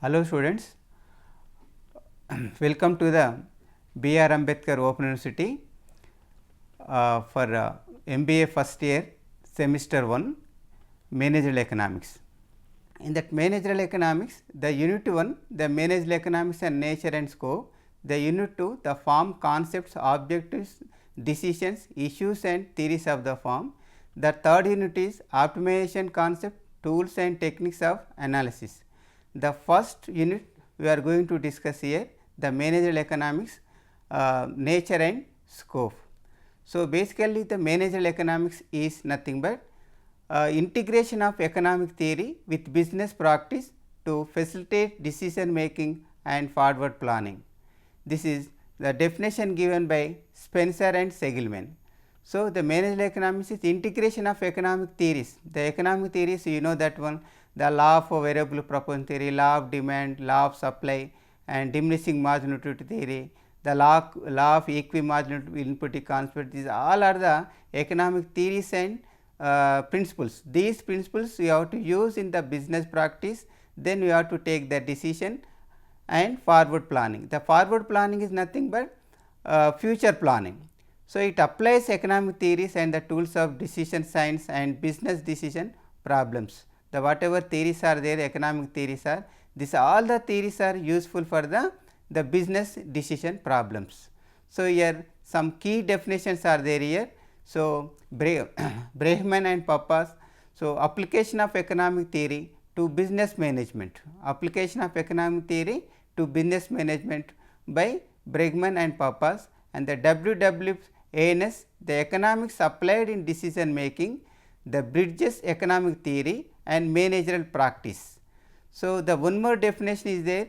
Hello students, welcome to the B.R. Ambedkar Open University for MBA first year semester 1 Managerial Economics. In that Managerial Economics, the unit 1 the Managerial Economics and Nature and Scope, the unit 2 the form, concepts, objectives, decisions, issues and theories of the firm. The third unit is optimization concept, tools and techniques of analysis. The first unit we are going to discuss here the managerial economics, nature and scope. So, basically the managerial economics is nothing but integration of economic theory with business practice to facilitate decision making and forward planning. This is the definition given by Spencer and Seligman. So, the managerial economics is integration of economic theories. The economic theories you know that one, the law of variable proportion theory, law of demand, law of supply and diminishing marginal utility theory, the law of equimarginal input concept, these all are the economic theories and principles. These principles you have to use in the business practice, then you have to take the decision and forward planning. The forward planning is nothing but future planning. So, it applies economic theories and the tools of decision science and business decision problems. The whatever theories are there, economic theories are, this all the theories are useful for the business decision problems. So, here some key definitions are there here. So, Brahman and Pappas. So, application of economic theory to business management, application of economic theory to business management by Bregman and Pappas, and the WWANS, the economics applied in decision making, the bridges economic theory and managerial practice. So, the one more definition is there,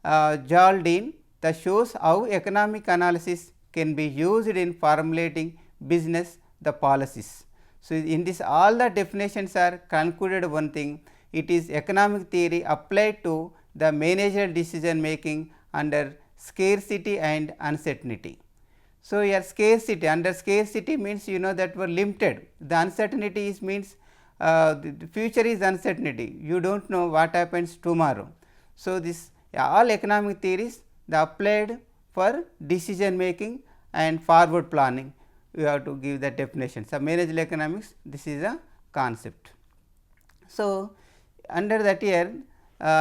Jaldine, that shows how economic analysis can be used in formulating business the policies. So, in this all the definitions are concluded one thing, it is economic theory applied to the managerial decision making under scarcity and uncertainty. So, here scarcity, under scarcity means you know that were limited, the uncertainty is means the future is uncertainty, you do not know what happens tomorrow. So, this all economic theories they applied for decision making and forward planning, you have to give the definition. So, managerial economics, this is a concept. So, under that here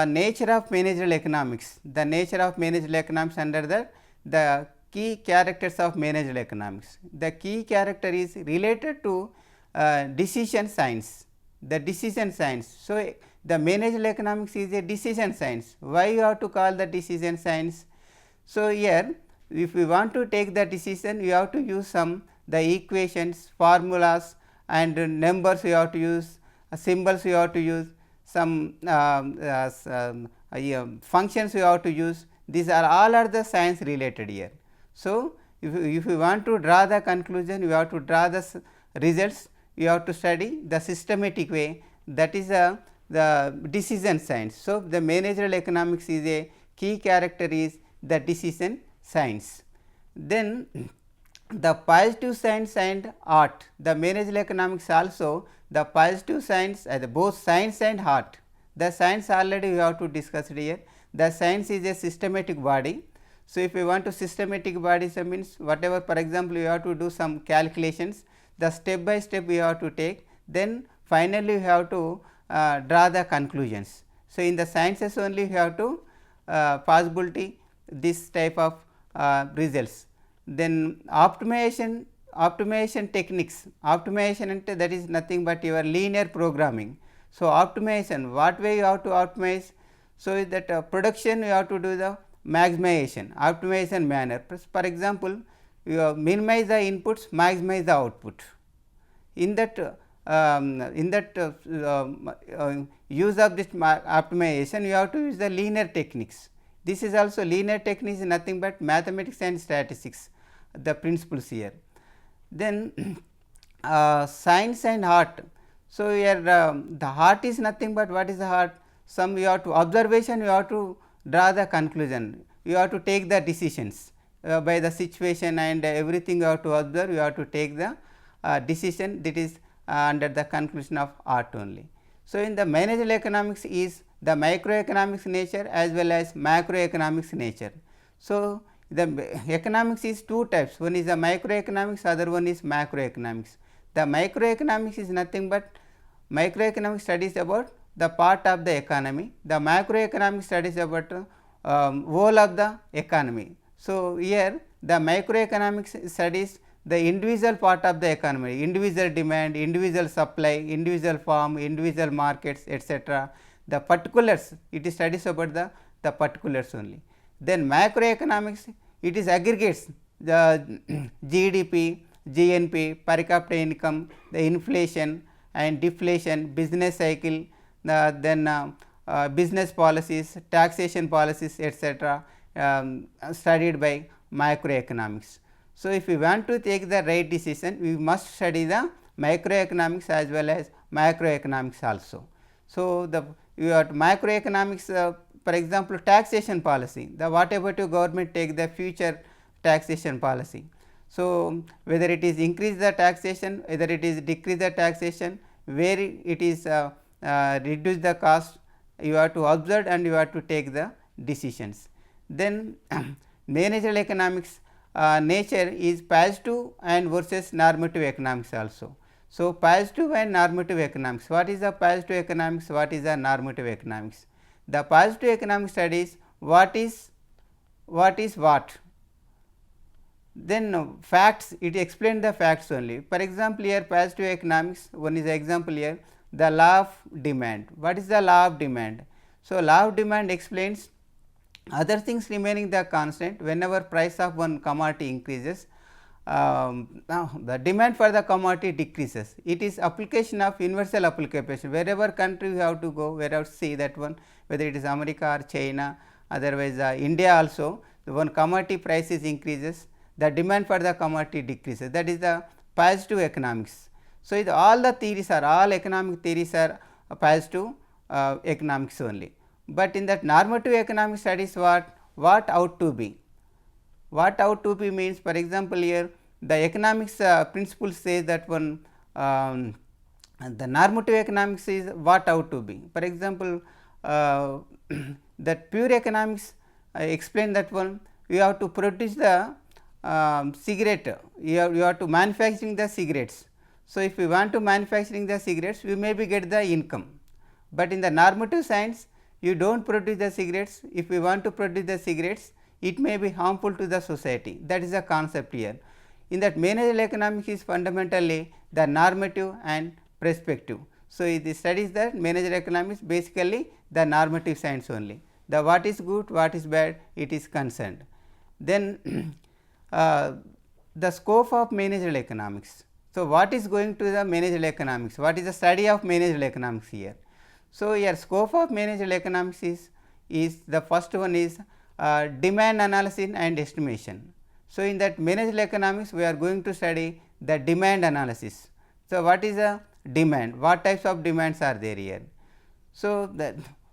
nature of managerial economics, the nature of managerial economics under that the key characters of managerial economics. The key character is related to decision science, the decision science. So, the managerial economics is a decision science. Why you have to call the decision science? So, here if we want to take the decision, you have to use some the equations, formulas and numbers you have to use, symbols you have to use, some functions you have to use, these are all are the science related here. So, if you want to draw the conclusion, you have to draw the results, you have to study the systematic way, that is the decision science. So, the managerial economics is a key character is the decision science. Then the positive science and art, the managerial economics also the positive science both science and art. The science already we have to discuss here, the science is a systematic body. So, if you want to systematic body, so means whatever, for example, you have to do some calculations, the step by step you have to take, then finally you have to draw the conclusions. So, in the sciences only you have to possibility this type of results. Then optimization techniques, optimization that is nothing but your linear programming. So, optimization, what way you have to optimize? So, that production you have to do the optimization manner. For example, you minimize the inputs, maximize the output. In that use of this optimization, you have to use the linear techniques. This is also linear techniques is nothing but mathematics and statistics, the principles here. Then science and art. So, here the art is nothing but what is the art? Some you have to observation, you have to draw the conclusion, you have to take the decisions by the situation and everything you have to observe, you have to take the decision, that is under the conclusion of art only. So, in the managerial economics is the microeconomics nature as well as macroeconomics nature. So, the economics is two types, one is the microeconomics, other one is macroeconomics. The microeconomics is nothing but microeconomic studies about the part of the economy, the macroeconomic studies about whole of the economy. So, here the microeconomics studies the individual part of the economy, individual demand, individual supply, individual farm, individual markets, etc. The particulars, it is studies about the particulars only. Then macroeconomics, it is aggregates the GDP, GNP, per capita income, the inflation and deflation, business cycle, then business policies, taxation policies, etc. Studied by macroeconomics. So, if we want to take the right decision, we must study the microeconomics as well as macroeconomics also. So, the macroeconomics, for example, taxation policy, the what about your government take the future taxation policy. So, whether it is increase the taxation, whether it is decrease the taxation, where it is reduce the cost, you have to observe and you have to take the decisions. Then managerial economics nature is positive and versus normative economics also. So, positive and normative economics, what is the positive economics, what is the normative economics? The positive economic studies what is what, then facts, it explains the facts only. For example, here positive economics, one is the example here, the law of demand. What is the law of demand? So, law of demand explains other things remaining the constant, whenever price of one commodity increases, now the demand for the commodity decreases. It is application of universal application, wherever country you have to go, wherever see that one, whether it is America or China, otherwise India also, the one commodity prices increases, the demand for the commodity decreases, that is the positive economics. So, all the theories are, all economic theories are positive economics only. But in that normative economic studies, what ought to be? What ought to be means, for example, here the economics principle says that one the normative economics is what ought to be. For example, that pure economics explain that one, you have to produce the cigarette, you have to manufacturing the cigarettes. So, if we want to manufacturing the cigarettes, we maybe get the income, but in the normative science you do not produce the cigarettes. If we want to produce the cigarettes, it may be harmful to the society, that is the concept here. In that managerial economics is fundamentally the normative and prescriptive. So, it studies that managerial economics basically the normative science only, the what is good, what is bad, it is concerned. Then the scope of managerial economics. So, what is going to the managerial economics, what is the study of managerial economics here? So, here scope of managerial economics is the first one is demand analysis and estimation. So, in that managerial economics we are going to study the demand analysis. So, what is the demand, what types of demands are there here? So,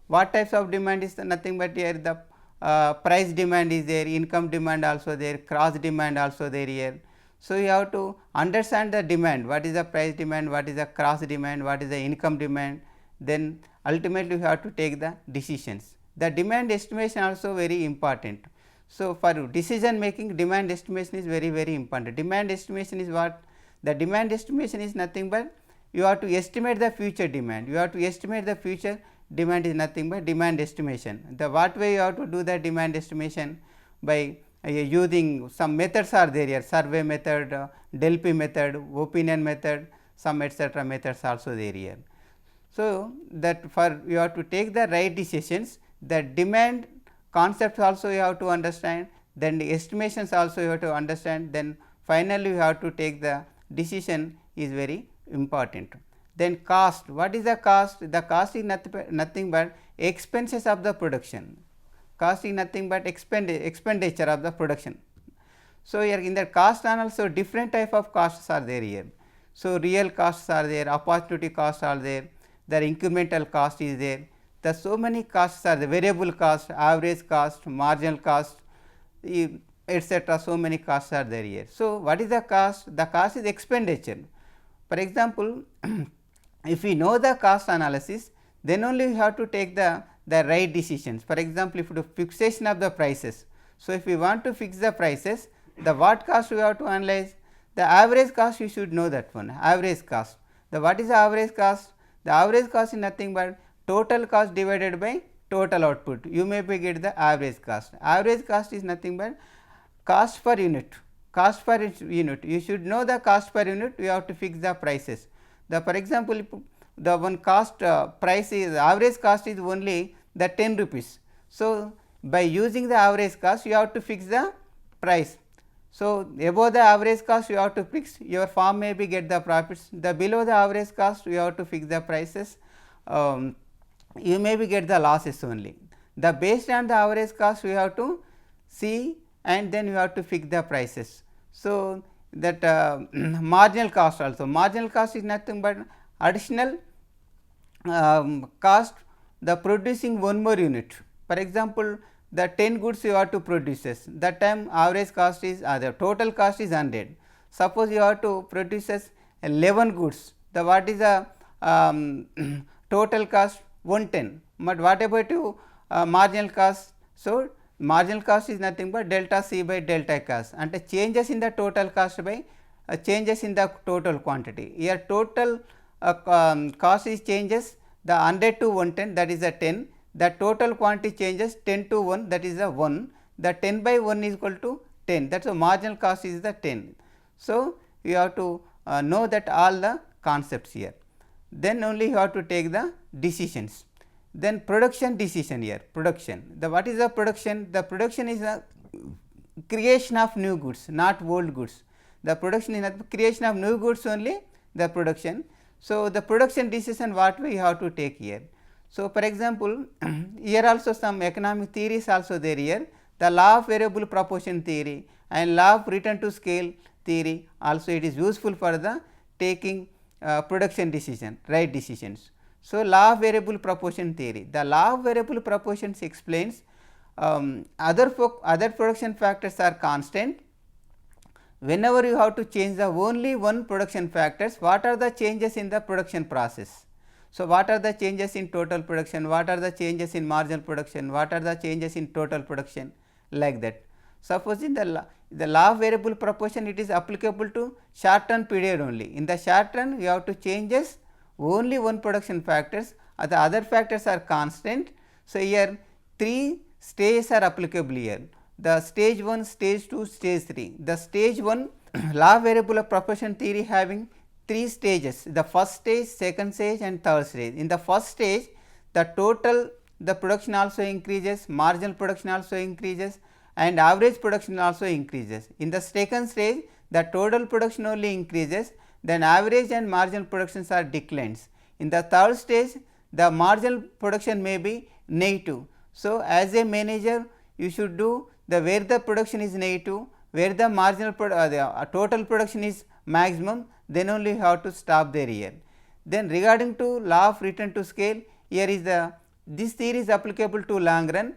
what types of demand is nothing but here the price demand is there, income demand also there, cross demand also there here. So, you have to understand the demand, what is the price demand, what is the cross demand, what is the income demand, then ultimately you have to take the decisions. The demand estimation also very important. So, for decision making, demand estimation is very important. Demand estimation is what? The demand estimation is nothing but you have to estimate the future demand, you have to estimate the future demand is nothing but demand estimation. The what way you have to do the demand estimation? By using some methods are there here, survey method, Delphi method, opinion method, some etc. methods also there here. So, that for you have to take the right decisions, the demand concepts also you have to understand, then the estimations also you have to understand, then finally you have to take the decision is very important. Then cost, what is the cost? The cost is nothing but expenses of the production, cost is nothing but expenditure of the production. So, here in the cost analysis, different type of costs are there here. So, real costs are there, opportunity costs are there, the incremental cost is there, the so many costs are the variable cost, average cost, marginal cost, etc. so many costs are there here. So, what is the cost? The cost is expenditure. For example, if we know the cost analysis, then only you have to take the right decisions. For example, if the fixation of the prices. So, if we want to fix the prices, the what cost we have to analyze, the average cost you should know that one, average cost. The what is the average cost? The average cost is nothing but total cost divided by total output. You may be get the average cost. Average cost is nothing but cost per unit, cost per unit. You should know the cost per unit, you have to fix the prices. The for example, if the one cost price is average cost is only the 10 rupees. So, by using the average cost you have to fix the price. So, above the average cost you have to fix, your firm may be get the profits, the below the average cost you have to fix the prices, you may be get the losses only. The based on the average cost we have to see and then you have to fix the prices. So, that marginal cost also, marginal cost is nothing but additional cost the producing one more unit. For example, the 10 goods you have to produce, that time average cost is the total cost is 100. Suppose you have to produce 11 goods, the what is the total cost 110, but what about you marginal cost? So, marginal cost is nothing but delta C by delta cost, and changes in the total cost by changes in the total quantity. Here total cost is changes the 100 to 110, that is a 10, the total quantity changes 10 to 1, that is a 1, the 10 by 1 is equal to 10, that is the marginal cost is the 10. So, you have to know that all the concepts here, then only you have to take the decisions. Then production decision here, production, the what is the production? The production is a creation of new goods, not old goods. The production is not creation of new goods only, the production. So, the production decision what we have to take here. So, for example, here also some economic theories also there here, the law of variable proportion theory and law of return to scale theory also it is useful for the taking production decision, right decisions. So, law of variable proportion theory, the law of variable proportions explains other production factors are constant. Whenever you have to change the only one production factors, what are the changes in the production process? So, what are the changes in total production, what are the changes in marginal production, what are the changes in total production, like that. Suppose in the law of variable proportion it is applicable to short term period only. In the short run you have to changes only one production factors, the other factors are constant. So, here 3 stages are applicable here, the stage 1, stage 2, stage 3. The stage 1 law of variable proportion theory having 3 stages, the first stage, second stage and third stage. In the first stage the total the production also increases, marginal production also increases and average production also increases. In the second stage the total production only increases, then average and marginal productions are declines. In the third stage the marginal production may be negative. So, as a manager you should do the where the production is negative, where the marginal total production is maximum, then only you have to stop there here. Then regarding to law of return to scale, here is the this theory is applicable to long run.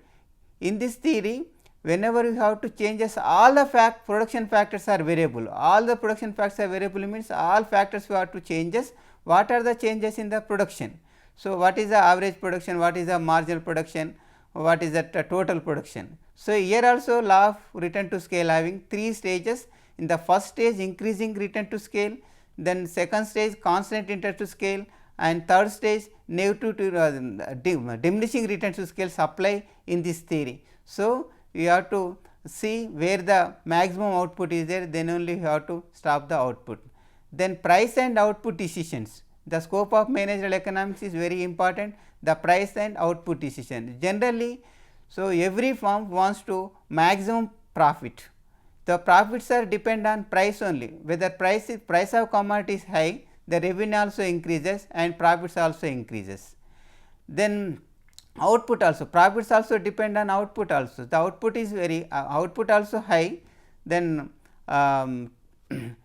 In this theory, whenever you have to changes all the production factors are variable, all the production factors are variable means all factors you have to changes. What are the changes in the production? So, what is the average production, what is the marginal production, what is the total production. So, here also law of return to scale having 3 stages. In the first stage increasing return to scale, then second stage constant return to scale and third stage negative to diminishing return to scale apply in this theory. So, you have to see where the maximum output is there, then only you have to stop the output. Then price and output decisions, the scope of managerial economics is very important, the price and output decision generally. So, every firm wants to maximum profit, the profits are depend on price only, whether price of commodity is high, the revenue also increases and profits also increases. Then output also, profits also depend on output also, the output is very output also high, then the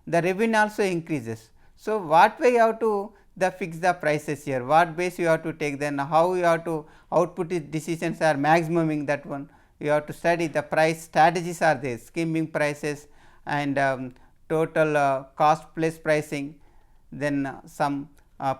revenue also increases. So, what way you have to fix the prices here, what base you have to take, then how you have to output decisions are maximuming, that one you have to study. The price strategies are there, skimming prices and total cost plus pricing, then some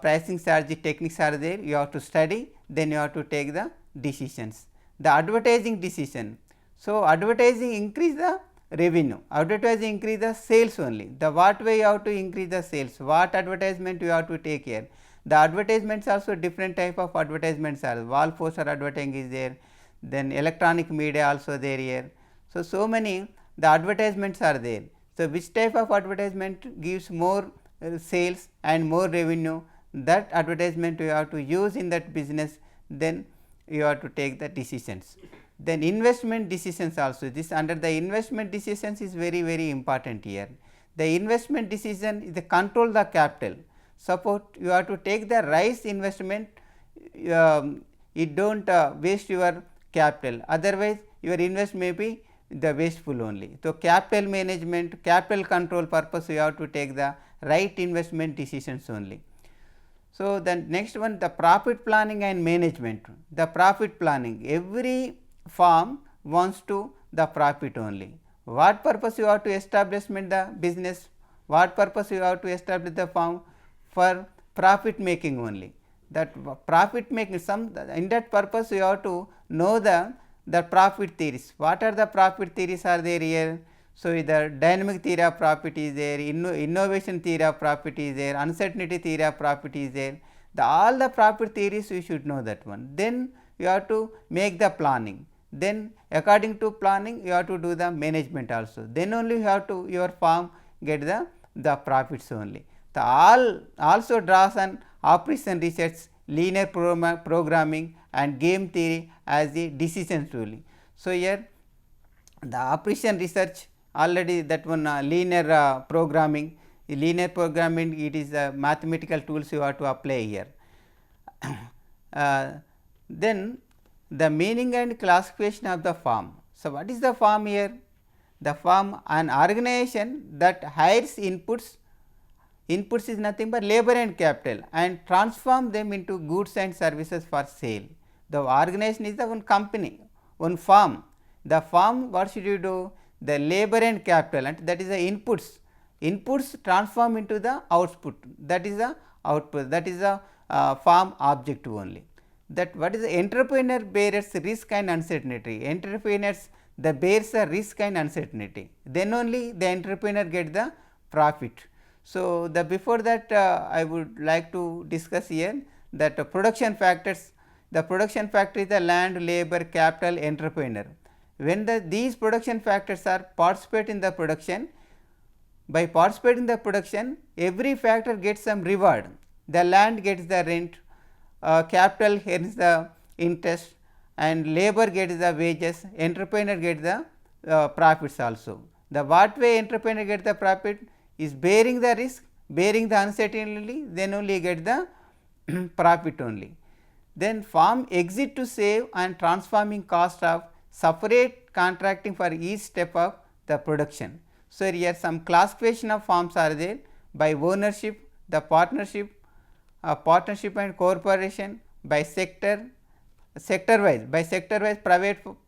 pricing strategy techniques are there, you have to study, then you have to take the decisions. The advertising decision. So, advertising increase the revenue, advertising increase the sales only. The what way you have to increase the sales, what advertisement you have to take here. The advertisements also different type of advertisements are, wall poster advertising is there, then electronic media also there here. So, so many the advertisements are there. So, which type of advertisement gives more sales and more revenue, that advertisement you have to use in that business, then you have to take the decisions. Then investment decisions also, this under the investment decisions is very very important here. The investment decision is the control the capital. Suppose you have to take the right investment, it do not waste your capital, otherwise your invest may be the wasteful only. So, capital management, capital control purpose you have to take the right investment decisions only. So, then next one, the profit planning and management. The profit planning, every firm wants to the profit only. What purpose you have to establishment the business, what purpose you have to establish the firm, for profit making only. That profit making, some in that purpose you have to know the profit theories. What are the profit theories are there here? So, the dynamic theory of profit is there, innovation theory of profit is there, uncertainty theory of profit is there. All the profit theories you should know that one. Then you have to make the planning. Then according to planning you have to do the management also. Then only you have to your firm get the profits only. The all also draws on operation research, linear programming and game theory as the decision tool. So, here the operation research already that one linear programming it is mathematical tools you have to apply here. Then the meaning and classification of the firm. So, what is the firm here? The firm, an organization that hires inputs is nothing but labor and capital and transform them into goods and services for sale. The organization is the one company, one firm. The firm, what should you do? The labor and capital, and that is the inputs transform into the output, that is the output, that is the firm objective only. That what is the entrepreneur bears risk and uncertainty, entrepreneurs the bears the risk and uncertainty, then only the entrepreneur get the profit. So, the before that I would like to discuss here that production factors. The production factor is the land, labor, capital, entrepreneur. When these production factors are participate in the production, by participating in the production every factor gets some reward. The land gets the rent, capital earns the interest and labor gets the wages, entrepreneur gets the profits also. The what way entrepreneur get the profit is bearing the risk, bearing the uncertainty, then only get the profit only. Then firm exit to save and transforming cost of separate contracting for each step of the production. So, here some classification of firms are there by ownership, the partnership and corporation, by sector wise,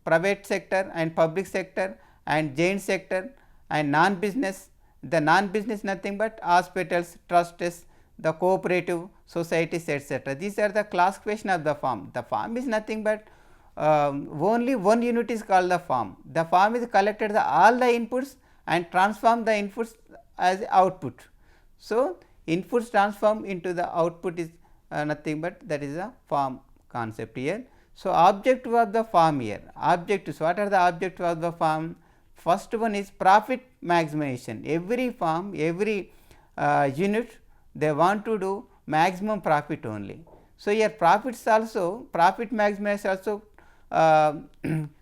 private sector and public sector and joint sector and non business. The non business nothing but hospitals, trusts, the cooperative societies, etc. These are the classification of the firm. The firm is nothing but only one unit is called the firm. The firm is collected all the inputs and transform the inputs as output. So, inputs transform into the output is nothing but that is a firm concept here. So, objective of the firm here, objectives, what are the objectives of the firm? First one is profit maximization. Every firm, every unit they want to do maximum profit only. So, here profits also, profit maximization also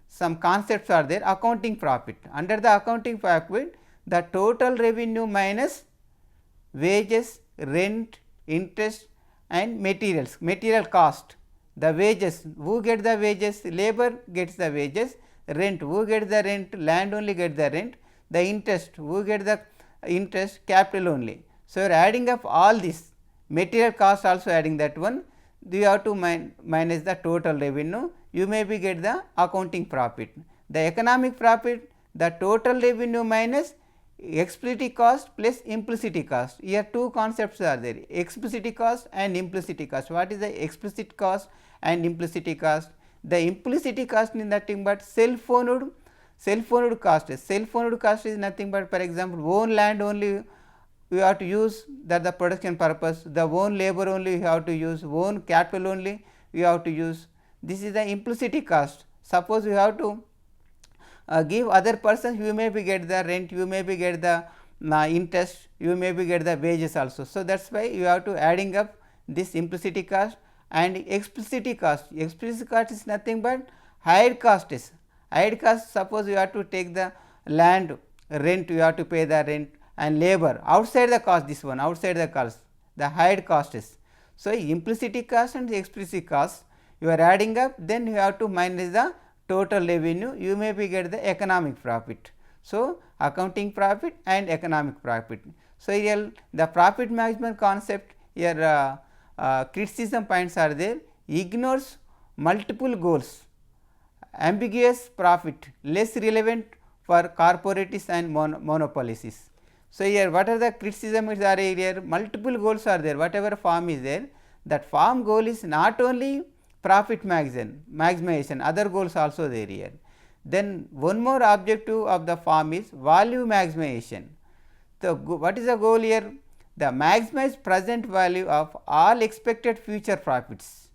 some concepts are there. Accounting profit, under the accounting profit the total revenue minus wages, rent, interest and materials, material cost. The wages, who get the wages? Labor gets the wages, rent, who get the rent? Land only get the rent, the interest, who get the interest? Capital only. So, you are adding up all this, material cost also adding that one, you have to minus the total revenue, you may be get the accounting profit. The economic profit, the total revenue minus explicit cost plus implicit cost. Here two concepts are there, explicit cost and implicit cost. What is the explicit cost and implicit cost? The implicit cost is nothing but self-owned cost. Self-owned cost is nothing but, for example, own land only you have to use that the production purpose, the own labor only you have to use, own capital only you have to use. This is the implicit cost. Suppose you have to give other persons, you may be get the rent, you may be get the interest, you may be get the wages also. So, that is why you have to adding up this implicit cost and explicit cost. Explicit cost is nothing but hired cost is. Hired cost, suppose you have to take the land rent, you have to pay the rent and labor outside the cost, this one outside the cost, the hired cost is. So, implicit cost and explicit cost you are adding up, then you have to minus the total revenue, you may be get the economic profit. So, accounting profit and economic profit. So, here the profit management concept here criticism points are there, ignores multiple goals, ambiguous profit, less relevant for corporates and monopolies. So, here what are the criticisms are here, multiple goals are there, whatever firm is there, that firm goal is not only profit maximization, other goals also there here. Then one more objective of the firm is value maximization. So, what is the goal here? The maximize present value of all expected future profits,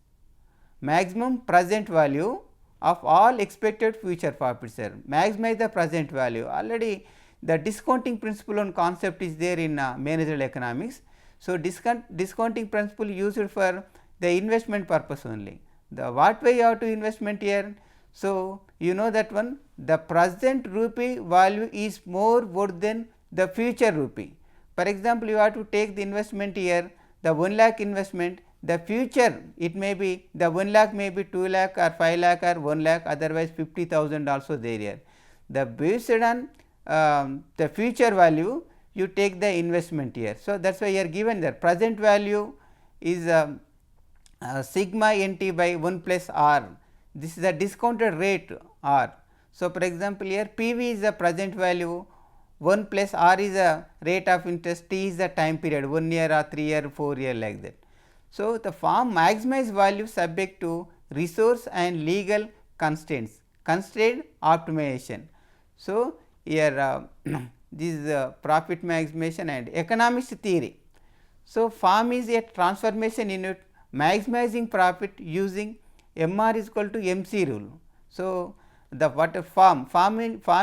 maximum present value of all expected future profits here, maximize the present value. Already the discounting principle and concept is there in managerial economics. So, discounting principle used for the investment purpose only. The what way you have to investment here? So, you know that one, the present rupee value is more worth than the future rupee. For example, you have to take the investment here, the 1 lakh investment, the future it may be the 1 lakh may be 2 lakh or 5 lakh or 1 lakh, otherwise 50,000 also there here. The based on the future value you take the investment here. So, that is why here given there present value is sigma nt by 1 plus r, this is the discounted rate r. So, for example, here PV is the present value, 1 plus r is the rate of interest, t is the time period 1 year or 3 year 4 year like that. So, the firm maximize value subject to resource and legal constraints, constraint optimization. So, here this is profit maximization and economics theory. So, firm is a transformation unit maximizing profit using MR is equal to MC rule. So, the what a firm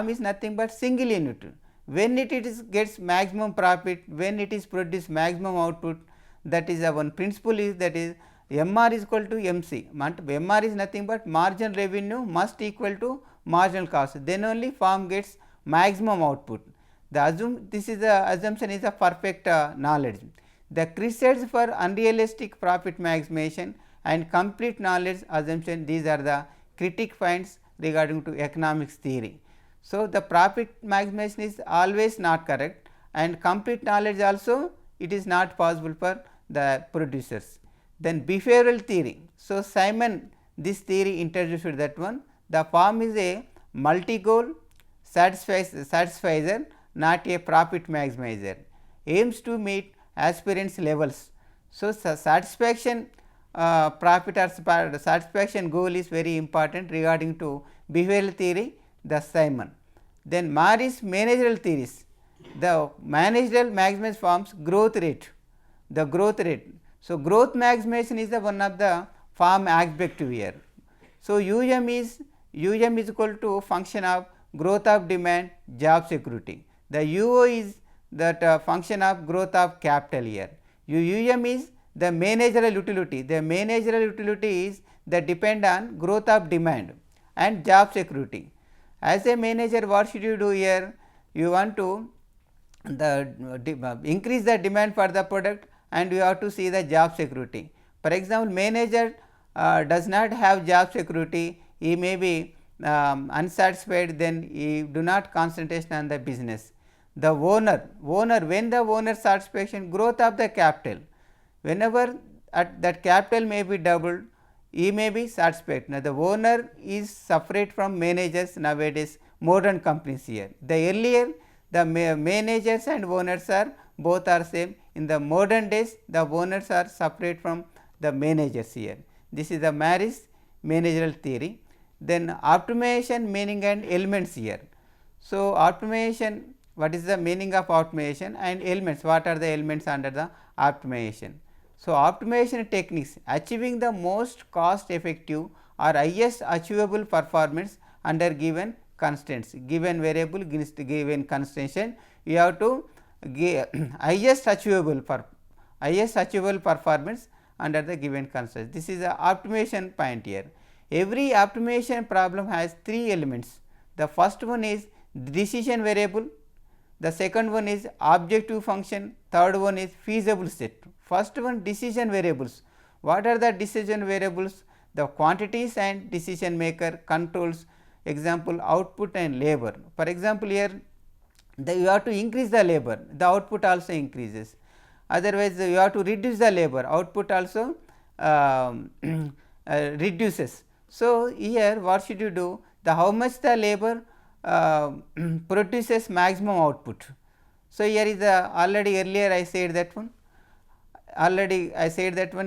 is nothing but single unit. When it is gets maximum profit, when it is produce maximum output, that is one principle is, that is MR is equal to MC. MR is nothing but marginal revenue must equal to marginal cost, then only firm gets maximum output. This is the assumption is a perfect knowledge. The criteria for unrealistic profit maximization and complete knowledge assumption, these are the critic points regarding to economics theory. So, the profit maximization is always not correct and complete knowledge also it is not possible for the producers. Then behavioral theory. So, Simon this theory introduced that one, the firm is a multi goal satisfier, not a profit maximizer, aims to meet aspirants levels. So, satisfaction profit or satisfaction goal is very important regarding to behavioral theory, the Simon. Then Morris managerial theories, the managerial maximization forms growth rate, the growth rate. So, growth maximization is the one of the firm aspect here. So, is equal to function of growth of demand, job security. The UO is that function of growth of capital here. is the managerial utility. The managerial utility is that depend on growth of demand and job security. As a manager, what should you do here? You want to increase the demand for the product and you have to see the job security. For example, manager does not have job security, he may be unsatisfied, then he do not concentrate on the business. The owner when the owner satisfaction, growth of the capital, whenever that capital may be doubled, he may be satisfied. Now, the owner is separate from managers nowadays, modern companies here. The earlier the managers and owners are both are same. In the modern days, the owners are separate from the managers here. This is the Maris managerial theory. Then optimization meaning and elements here. So, optimization, what is the meaning of optimization, and elements, what are the elements under the optimization. So, optimization techniques achieving the most cost effective or highest achievable performance under given constraints, given variable, given constraints, you have to give highest achievable performance under the given constraints. This is the optimization point here. Every optimization problem has three elements. The first one is decision variable, the second one is objective function, third one is feasible set. First one, decision variables. What are the decision variables? The quantities and decision maker controls, example output and labor. For example, here you have to increase the labor, the output also increases. Otherwise, you have to reduce the labor, output also reduces. So, here what should you do? The how much the labor produces maximum output. So, here is the already earlier I said that one,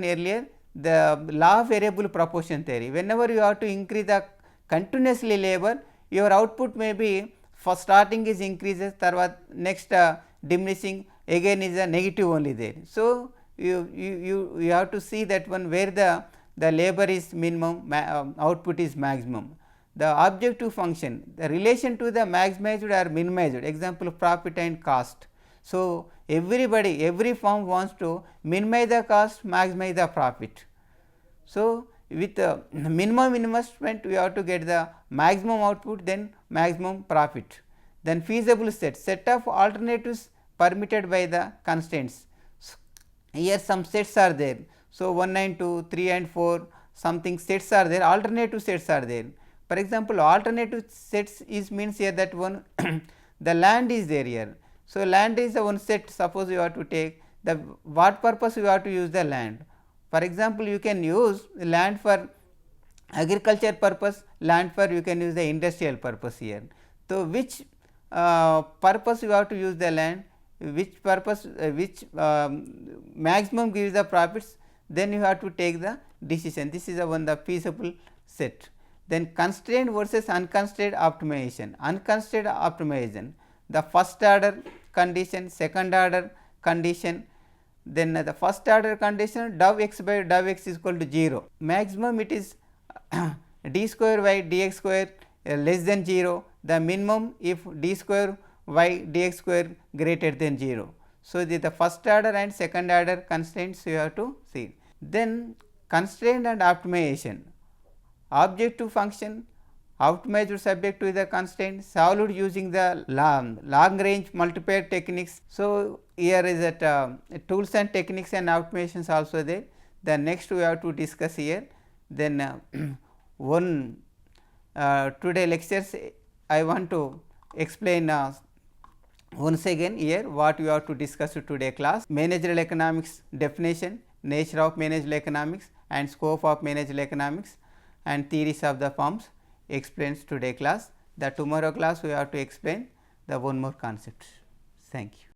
earlier, the law of variable proportion theory. Whenever you have to increase the continuously labor, your output may be for starting is increases, next diminishing, again is a negative only there. So, you have to see that one where the labor is minimum, output is maximum. The objective function, the relation to the maximized or minimized, example profit and cost. So, every firm wants to minimize the cost, maximize the profit. So, with the minimum investment we have to get the maximum output, then maximum profit. Then feasible set of alternatives permitted by the constraints. Here some sets are there. So, 1 and 2, 3 and 4 something sets are there, alternative sets are there. For example, alternative sets is means here that one the land is there here. So, land is the one set, suppose you have to take the what purpose you have to use the land. For example, you can use land for agriculture purpose, land for you can use the industrial purpose here. So, which purpose you have to use the land, which purpose maximum gives the profits, then you have to take the decision. This is the feasible set. Then constrained versus unconstrained optimization. Unconstrained optimization, the first order condition, second order condition, then the first order condition dou x by dou x is equal to 0. Maximum it is d square y dx square less than 0, the minimum if d square y dx square greater than 0. So, the first order and second order constraints you have to see. Then constraint and optimization, objective function optimized subject to the constraint, solved using the long range multiplier techniques. So, here is that tools and techniques and optimizations also there. The next we have to discuss here. Then one today lectures I want to explain once again here what we have to discuss today class. Managerial economics definition, nature of managerial economics and scope of managerial economics and theories of the firms explains today class. The tomorrow class we have to explain the one more concept. Thank you.